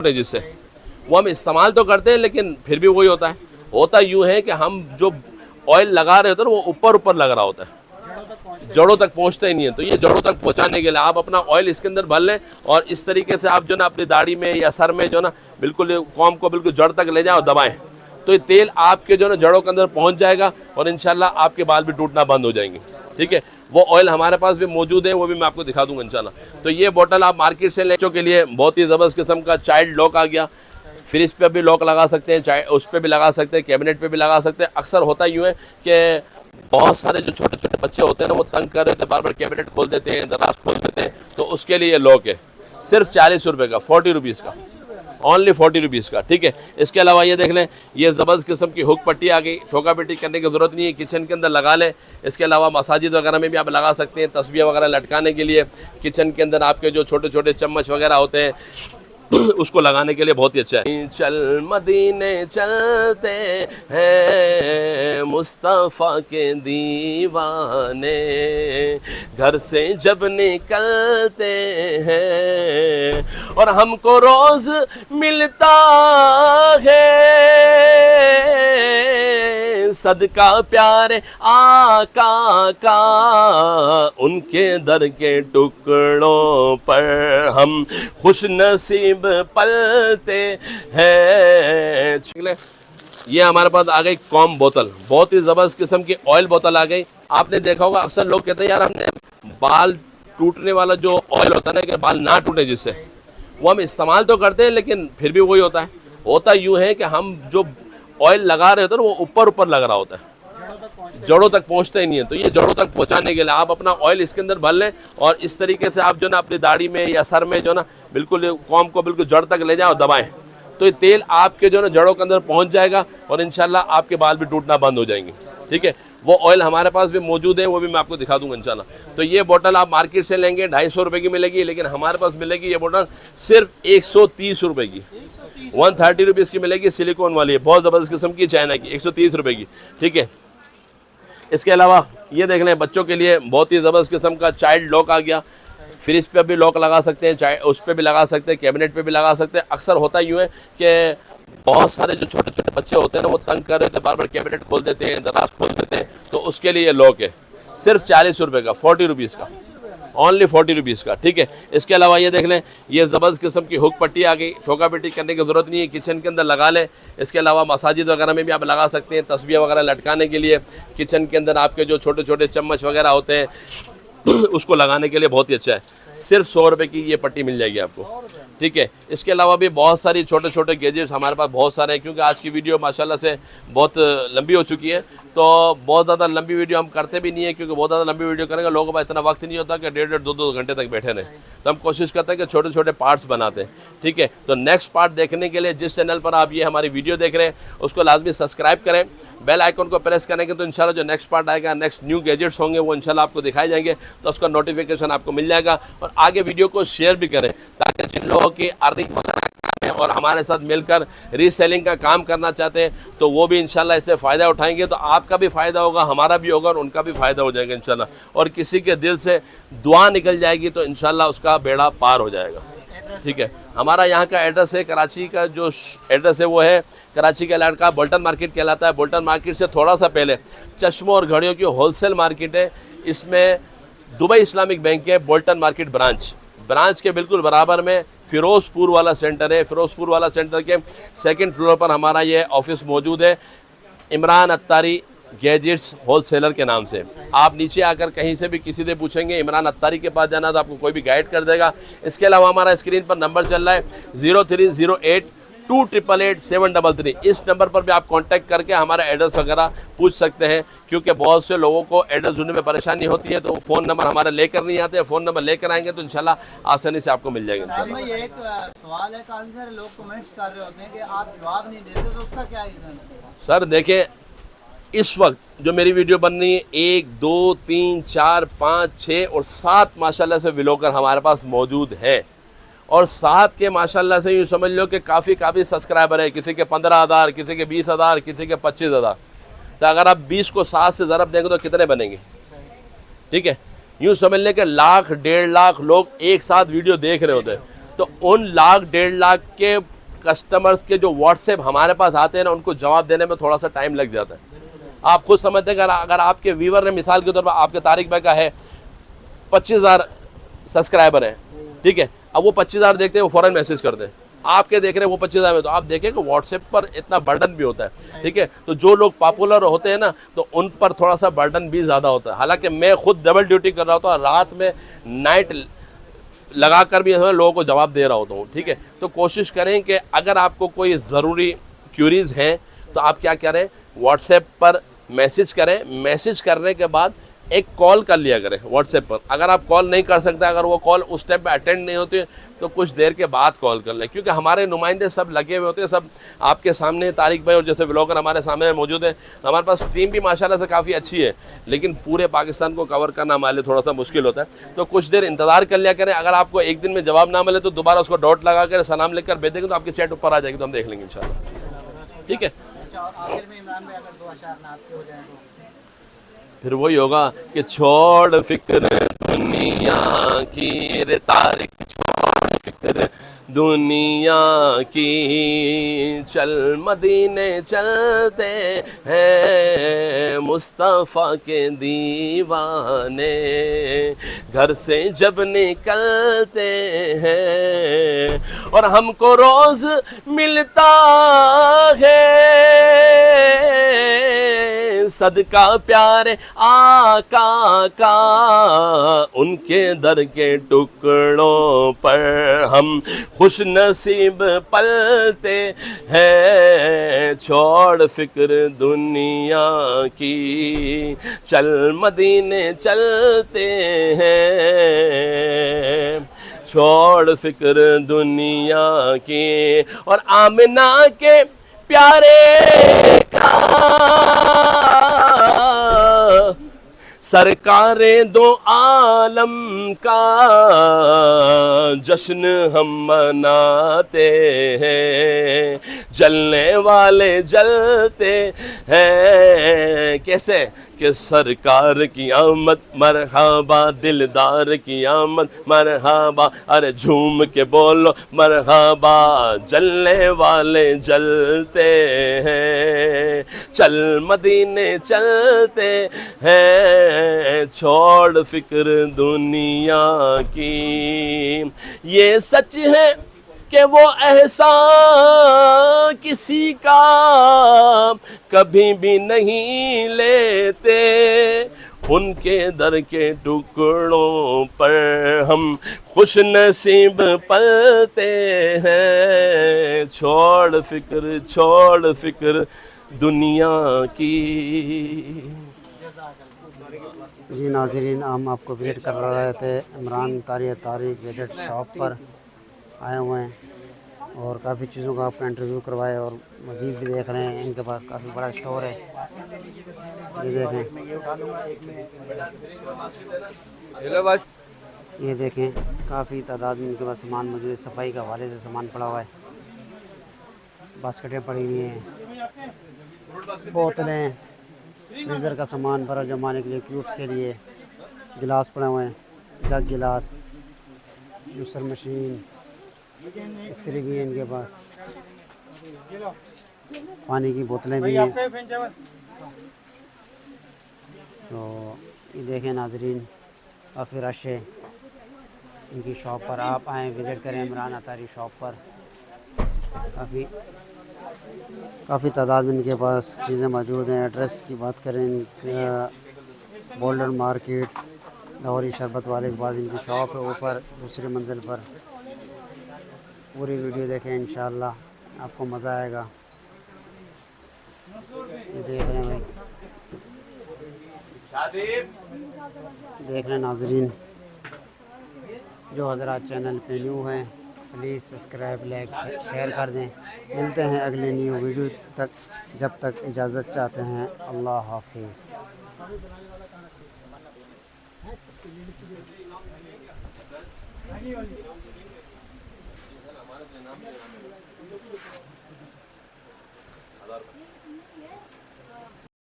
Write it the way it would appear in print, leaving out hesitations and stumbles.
जिससे वो हम इस्तेमाल तो करते हैं, लेकिन फिर भी वही होता है। होता यूँ है कि हम जो ऑयल लगा रहे होते हैं ना वो ऊपर ऊपर लग रहा होता है, जड़ों तक पहुंचता ही नहीं है। तो ये जड़ों तक पहुंचाने के लिए आप अपना ऑयल इसके अंदर भर लें और इस तरीके से आप जो ना अपनी दाढ़ी में या सर में जो ना बिल्कुल कॉम को बिल्कुल जड़ तक ले जाएं और दबाएं, तो ये तेल आपके जो ना जड़ों के अंदर पहुंच जाएगा और इंशाल्लाह आपके बाल भी टूटना बंद हो जाएंगे। ठीक है, वो ऑयल हमारे पास भी मौजूद है, वो भी मैं आपको दिखा दूंगा इंशाल्लाह। तो ये बोतल आप मार्केट से लें। बच्चों के लिए बहुत ही ज़बरदस्त किस्म का चाइल्ड लॉक आ गया। फ्रिज पे भी लॉक लगा सकते हैं, उस पर भी लगा सकते हैं, कैबिनेट पे भी लगा सकते हैं। अक्सर होता यूँ है कि बहुत सारे जो छोटे छोटे बच्चे होते हैं ना वो तंग कर रहे थे, बार बार कैबिनेट खोल देते हैं, दराज खोल देते हैं, तो उसके लिए लॉक है। सिर्फ 40 रुपये का, 40 रुपीज़ का, ओनली 40 रुपीज़ का। ठीक है, इसके अलावा ये देख लें, ये ज़बरदस्त किस्म की हुक पट्टी आ गई। ठोका पेटी करने की ज़रूरत नहीं है, किचन के अंदर लगा लें। इसके अलावा मसाजिद वगैरह में भी आप लगा सकते हैं, तस्बीह वगैरह लटकाने के लिए। किचन के अंदर आपके जो छोटे छोटे चम्मच वगैरह होते हैं उसको लगाने के लिए बहुत ही अच्छा है। चल मदीने चलते हैं मुस्तफ़ा के दीवाने, घर से जब निकलते हैं और हमको रोज मिलता है सदका प्यारे आका का, उनके दर के टुकड़ों पर हम खुश नसीब पलते हैं। ये हमारे पास आ गई कॉम बोतल, बहुत ही ज़बरदस्त किस्म की ऑयल बोतल आ गई। आपने देखा होगा अक्सर लोग कहते हैं यार हमने बाल टूटने वाला जो ऑयल होता है ना कि बाल ना टूटे जिससे, वो हम इस्तेमाल तो करते हैं, लेकिन फिर भी वही होता है। होता यूँ है कि हम जो ऑयल लगा रहे होते हैं ना वो ऊपर ऊपर लग रहा होता है, जड़ों तक पहुंचता ही नहीं है। तो ये जड़ों तक पहुंचाने के लिए आप अपना ऑयल इसके अंदर भर लें और इस तरीके से आप जो ना अपनी दाढ़ी में या सर में जो ना बिल्कुल कॉम को बिल्कुल जड़ तक ले जाएं और दबाएं, तो ये तेल आपके जो ना जड़ों के अंदर पहुंच जाएगा और इंशाल्लाह आपके बाल भी टूटना बंद हो जाएंगे। ठीक है, वो ऑयल हमारे पास भी मौजूद है, वो भी मैं आपको दिखा दूंगा इंशाल्लाह। तो ये बोतल आप मार्केट से लेंगे 250 रुपये की मिलेगी, लेकिन हमारे पास मिलेगी ये बोतल सिर्फ 130 रुपये की, 130 रुपीज़ की मिलेगी। सिलिकॉन वाली है, बहुत ज़बरदस्त किस्म की, चाइना की, 130 रुपये की। ठीक है, इसके अलावा ये देख लें, बच्चों के लिए बहुत ही ज़बरदस्त किस्म का चाइल्ड लॉक आ गया। फ्रिज पे भी लॉक लगा सकते हैं, उस पर भी लगा सकते हैं, कैबिनेट पे भी लगा सकते हैं। अक्सर होता यूँ है कि बहुत सारे जो छोटे छोटे बच्चे होते हैं ना वो तंग कर रहे थे, बार बार कैबिनेट खोल देते हैं, दराज खोल देते हैं, तो उसके लिए लॉक है। सिर्फ 40 रुपये का, 40 रुपीज़ का, ओनली 40 रुपीज़ का। ठीक है, इसके अलावा ये देख लें, ये ज़बरदस्त किस्म की हुक पट्टी आ गई। ठोका पेटी करने की ज़रूरत नहीं है, किचन के अंदर लगा लें। इसके अलावा मसाजिद वगैरह में भी आप लगा सकते हैं, तस्बीह वगैरह लटकाने के लिए। किचन के अंदर आपके जो छोटे छोटे चम्मच वगैरह होते हैं उसको लगाने के लिए बहुत ही अच्छा है। सिर्फ 100 रुपये की ये पट्टी मिल जाएगी आपको। ठीक है, इसके अलावा भी बहुत सारी छोटे छोटे गैजेट्स हमारे पास बहुत सारे हैं, क्योंकि आज की वीडियो माशाल्लाह से बहुत लंबी हो चुकी है, तो बहुत ज़्यादा लंबी वीडियो हम करते भी नहीं है, क्योंकि बहुत ज़्यादा लंबी वीडियो करेंगे लोगों के पास इतना वक्त नहीं होता कि 1.5 2 घंटे तक बैठे रहें। तो हम कोशिश करते हैं कि छोटे छोटे पार्ट्स बनाते हैं। ठीक है, तो नेक्स्ट पार्ट देखने के लिए जिस चैनल पर आप ये हमारी वीडियो देख रहे हैं उसको लाजमी सब्सक्राइब करें, बेल आइकन को प्रेस करेंगे तो इंशाल्लाह जो नेक्स्ट पार्ट आएगा, नेक्स्ट न्यू गैजेट्स होंगे वो इंशाल्लाह आपको दिखाए जाएंगे, तो उसका नोटिफिकेशन आपको मिल जाएगा। और आगे वीडियो को शेयर भी करें ताकि जिन लोगों की अर्निंग और हमारे साथ मिलकर रीसेलिंग का काम करना चाहते हैं तो वो भी इंशाल्लाह इससे फ़ायदा उठाएंगे। तो आपका भी फ़ायदा होगा, हमारा भी होगा और उनका भी फ़ायदा हो जाएगा इंशाल्लाह। और किसी के दिल से दुआ निकल जाएगी तो इंशाल्लाह उसका बेड़ा पार हो जाएगा। ठीक है, हमारा यहाँ का एड्रेस है, कराची का जो एड्रेस है वो है कराची का इलाका बोल्टन मार्केट कहलाता है। बोल्टन मार्केट से थोड़ा सा पहले चश्मों और घड़ियों की होलसेल मार्केट है, इसमें दुबई इस्लामिक बैंक है बोल्टन मार्केट ब्रांच के बिल्कुल बराबर में फ़िरोज़पुर वाला सेंटर है। फ़िरोज़पुर वाला सेंटर के 2nd फ्लोर पर हमारा ये ऑफिस मौजूद है, इमरान अत्तारी गैजेट्स होलसेलर के नाम से। आप नीचे आकर कहीं से भी किसी से पूछेंगे इमरान अत्तारी के पास जाना तो आपको कोई भी गाइड कर देगा। इसके अलावा हमारा स्क्रीन पर नंबर चल रहा है 0308288733। इस नंबर पर भी आप कांटेक्ट करके हमारा एड्रेस वगैरह पूछ सकते हैं, क्योंकि बहुत से लोगों को एड्रेस ढूंढने में परेशानी होती है तो फ़ोन नंबर हमारा लेकर नहीं आते। फ़ोन नंबर लेकर आएंगे तो इंशाल्लाह आसानी से आपको मिल जाएगा इंशाल्लाह। ये एक सवाल है, काफ़ी सारे लोग कमेंट्स कर रहे होते हैं कि आप जवाब नहीं देते, तो उसका क्या रीज़न है? सर देखिए, इस वक्त जो मेरी वीडियो बन रही है 1 2 3 4 5 6 और 7 माशाल्लाह से व्लॉगर हमारे पास मौजूद है, और 7 के माशाल्लाह से यूँ समझ लो कि काफ़ी सब्सक्राइबर है। किसी के 15,000, किसी के 20,000, किसी के 25,000। तो अगर आप 20 को 7 से ज़रब देंगे तो कितने बनेंगे? ठीक है, यूँ समझ लें कि 1,00,000 1.5 लाख लोग एक साथ वीडियो देख रहे होते हैं। तो उन लाख 1.5 लाख के कस्टमर्स के जो व्हाट्सएप हमारे पास आते हैं ना, उनको जवाब देने में थोड़ा सा टाइम लग जाता है। आप खुद समझते हैं, अगर आपके व्यूवर ने, मिसाल के तौर पर आपके तारिक भाई का है 25,000 सब्सक्राइबर है, ठीक है, अब वो 25,000 देखते हैं, वो फौरन मैसेज करते हैं, आपके देख रहे हैं वो 25,000 में, तो आप देखें कि व्हाट्सएप पर इतना बर्डन भी होता है, ठीक है। तो जो लोग पॉपुलर होते हैं ना, तो उन पर थोड़ा सा बर्डन भी ज़्यादा होता है। हालांकि मैं खुद डबल ड्यूटी कर रहा होता हूँ, रात में नाइट लगा कर भी लोगों को जवाब दे रहा होता हूँ, ठीक है। तो कोशिश करें कि अगर आपको कोई ज़रूरी क्यूरीज हैं तो आप क्या करें, व्हाट्सएप पर मैसेज करें, मैसेज करने के बाद एक कॉल कर लिया करें व्हाट्सएप पर। अगर आप कॉल नहीं कर सकते, अगर वो कॉल उस टाइम पे अटेंड नहीं होती, तो कुछ देर के बाद कॉल कर लें, क्योंकि हमारे नुमाइंदे सब लगे हुए होते हैं, सब आपके सामने, तारिक भाई और जैसे व्लॉगर हमारे सामने मौजूद है। हमारे पास टीम भी माशाल्लाह से काफ़ी अच्छी है, लेकिन पूरे पाकिस्तान को कवर करना हमारे लिए थोड़ा सा मुश्किल होता है। तो कुछ देर इंतज़ार कर लिया करें। अगर आपको एक दिन में जवाब ना मिले तो दोबारा उसको डॉट लगा कर सलाम लिख कर भेज देंगे, तो आपकी चैट ऊपर आ जाएगी, तो हम देख लेंगे इंशाल्लाह, ठीक है। अच्छा, और आखिर में इमरान भाई अगर 2 अशार नात के हो जाए तो फिर वही होगा कि छोड़ फिक्र दुनिया की रे तारिक, छोड़ फिक्र दुनिया की, चल मदीने चलते हैं मुस्तफ़ा के दीवाने, घर से जब निकलते हैं और हमको रोज़ मिलता है सदका प्यारे आका का, उनके दर के टुकड़ों पर हम खुश नसीब पलते हैं, छोड़ फिक्र दुनिया की, चल मदीने चलते हैं, छोड़ फिक्र दुनिया की। और आमिना के प्यारे का सरकारे दो आलम का जश्न हम मनाते हैं, जलने वाले जलते हैं। कैसे कि सरकार की आमद मरहबा, दिलदार की आमद मरहबा, अरे झूम के बोलो मरहबा, जलने वाले जलते हैं, चल मदीने चलते हैं, छोड़ फिक्र दुनिया की। ये सच है कि वो एहसान किसी का कभी भी नहीं लेते, उनके दर के टुकड़ों पर हम खुश नसीब पलते हैं, छोड़ फिक्र दुनिया की। जी नाज़रीन, हम आपको विजिट कर रहे थे इमरान तारिक गैजेट शॉप पर आए हुए हैं और काफ़ी चीज़ों का आपका इंटरव्यू करवाए और मज़ीद भी देख रहे हैं। इनके पास काफ़ी बड़ा स्टोर है, ये देखें, ये देखें काफ़ी तादाद में इनके पास सामान मौजूद है। सफाई का हवाले से सामान पड़ा हुआ है, बास्केटें पड़ी हुई हैं, बोतलें, फ्रीज़र का सामान बर्फ़ जमाने के लिए, क्यूब्स के लिए, गिलास पड़े हुए हैं, जग गिलास, जूसर मशीन, इस्त्री भी है इनके पास, पानी की बोतलें भी हैं। तो ये देखें नाजरीन, काफ़ी रश है इनकी शॉप पर। आप आएँ, विज़िट करें इमरान अतारी शॉप पर। काफ़ी तादाद में इनके पास चीज़ें मौजूद हैं। एड्रेस की बात करें, बोल्डर मार्केट लाहौरी शरबत वाले के पास इनकी शॉप है, ऊपर दूसरी मंजिल पर। पूरी वीडियो देखें, इंशाल्लाह आपको मज़ा आएगा। ये देख रहे हैं भाई, देख रहे हैं नाजरीन, जो हज़रात चैनल पे न्यू हैं प्लीज़ सब्सक्राइब, लाइक, शेयर कर दें। मिलते हैं अगले न्यू वीडियो तक, जब तक इजाज़त चाहते हैं, अल्लाह हाफिज़।